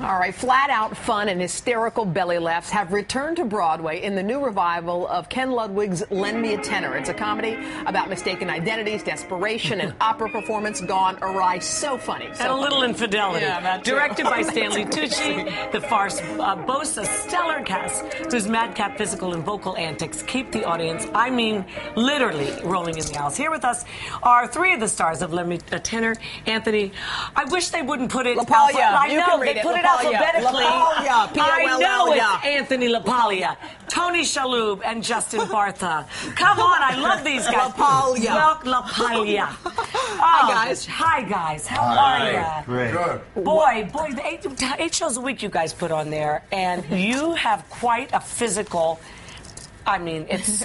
All right, flat-out fun and hysterical belly laughs have returned to Broadway in the new revival of Ken Ludwig's Lend Me a Tenor. It's a comedy about mistaken identities, desperation, and opera performance gone awry. So funny. So and a little infidelity. Yeah, Directed by Stanley Tucci, the farce boasts a stellar cast whose madcap physical and vocal antics keep the audience, I mean, literally rolling in the aisles. Here with us are three of the stars of Lend Me a Tenor. Anthony, I wish they wouldn't put it... LaPaglia. I know, they put it alphabetically. LaPaglia. I know it's Anthony LaPaglia, Tony Shalhoub, and Justin Bartha. Come on, I love these guys. LaPaglia. Hi, guys. Hi, guys. How are you? Great. Good. Boy, the eight shows a week you guys put on there, and you have quite a physical... I mean, it's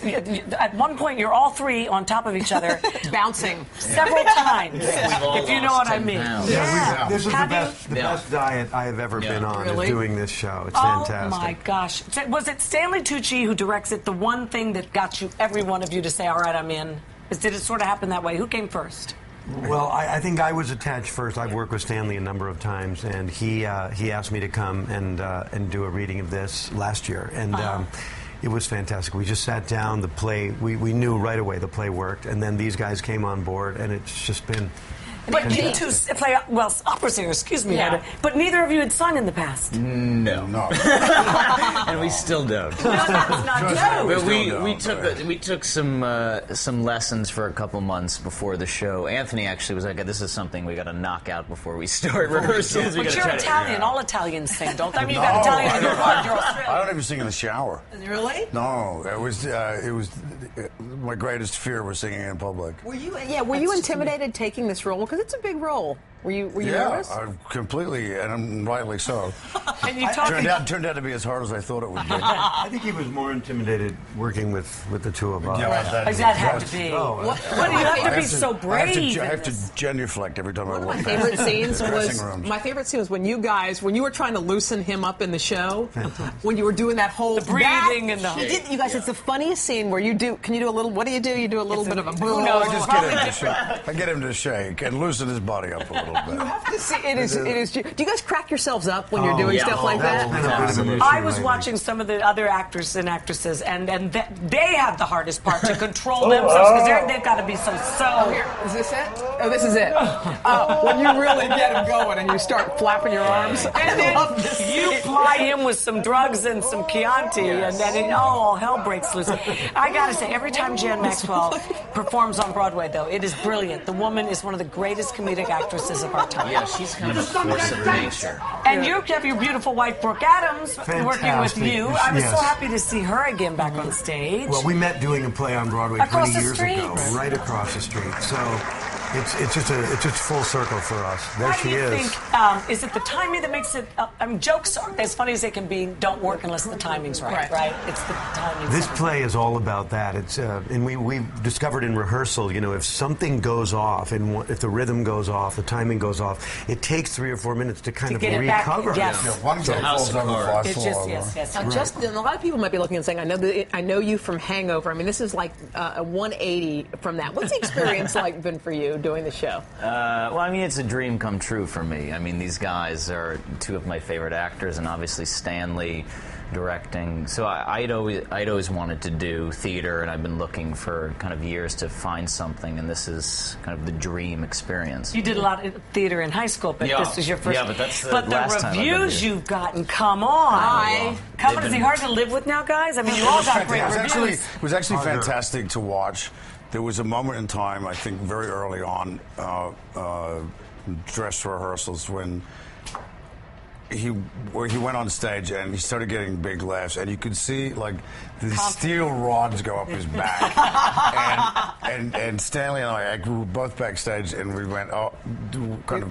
at one point you're all three on top of each other, bouncing several times, if you know what I mean. Yeah, this is the best diet I have ever been on. Really? Is doing this show. It's fantastic. Oh my gosh! Was it Stanley Tucci who directs it? The one thing that got you, every one of you, to say, "All right, I'm in." Did it sort of happen that way? Who came first? Well, I think I was attached first. I've worked with Stanley a number of times, and he asked me to come and do a reading of this last year, and. It was fantastic. We just sat down, the play, we knew right away the play worked, and then these guys came on board, and it's just been... But you two play, well, opera singers, excuse me, Yeah. but neither of you had sung in the past. No. And we still don't. No, that's not true. But we took some lessons for a couple months before the show. Anthony actually was like, "This is something we got to knock out before we start rehearsals." But you're Italian. All Italians sing, don't they? I mean, you No, got Italian in I your don't- blood. You're Australian. I don't even sing in the shower. Really? No, it was my greatest fear was singing in public. Were you intimidated taking this role? Because it's a big role. Were you nervous? Yeah, completely, and rightly so. And you talk Turned out to be as hard as I thought it would be. I think he was more intimidated working with the two of us. that had to be. Oh, But you have to be so brave. I have to genuflect every time I walk My past favorite scenes dressing rooms. when you were trying to loosen him up in the show, when you were doing that whole breathing and the... You guys, it's the funniest scene where you do. Can you do a little? What do? You do a little bit of a boom. No, I just get him to shake and loosen his body up a little bit. You have to see. It is. Do you guys crack yourselves up when you're doing stuff like that? I was watching some of the other actors and actresses, and they have the hardest part to control themselves because they've got to be so. Oh, here. Is this it? Oh, this is it. When you really get him going and you start flapping your arms. And then you ply him with some drugs and some Chianti, and then all hell breaks loose. I gotta say, every time Jan Maxwell performs on Broadway, though, it is brilliant. The woman is one of the greatest comedic actresses of our time. Yeah, she's kind of a force of nature. And you have your beautiful wife, Brooke Adams, working with you. I was so happy to see her again back on stage. Well, we met doing a play on Broadway Across 20 the years street. ago, right across the street. So it's just full circle for us. There Why she do you is. think, is it the timing that makes it, jokes are as funny as they can be, don't work unless the timing's right? It's the timing. This play is all about that. It's and we discovered in rehearsal, if something goes off, and if the rhythm goes off, the timing goes off, it takes 3 or 4 minutes to kind of get it back. recover. Yes. One take falls over, five It's fall just, over. yes. Now, Justin, a lot of people might be looking and saying, I know you from Hangover. I mean, this is like a 180 from that. What's the experience like been for you doing the show? Well, I mean, it's a dream come true for me. I mean, these guys are two of my favorite actors, and obviously Stanley directing. So I'd always wanted to do theater, and I've been looking for kind of years to find something, and this is kind of the dream experience. You did a lot of theater in high school, but this was your first. Yeah, but that's the But last the time I've been reviews here. you've gotten, come on. Come on, is he hard to live with now, guys? I mean, you all got great reviews. It was actually fantastic to watch. There was a moment in time, I think, very early on, dress rehearsals when he went on stage and he started getting big laughs, and you could see like the steel rods go up his back. and Stanley and I were both backstage, and we went,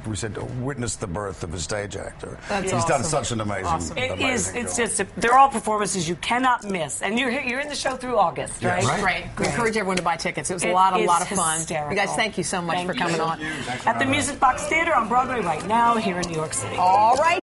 we said, witness the birth of a stage actor. He's done such an amazing. It is. amazing It's job. just. They're all performances you cannot miss, and you're in the show through August, right? Yes. Great. We encourage everyone to buy tickets. It was a It lot is of fun. hysterical. You guys, thank you so much for coming on. At the Music Box Theater on Broadway right now here in New York City. All right.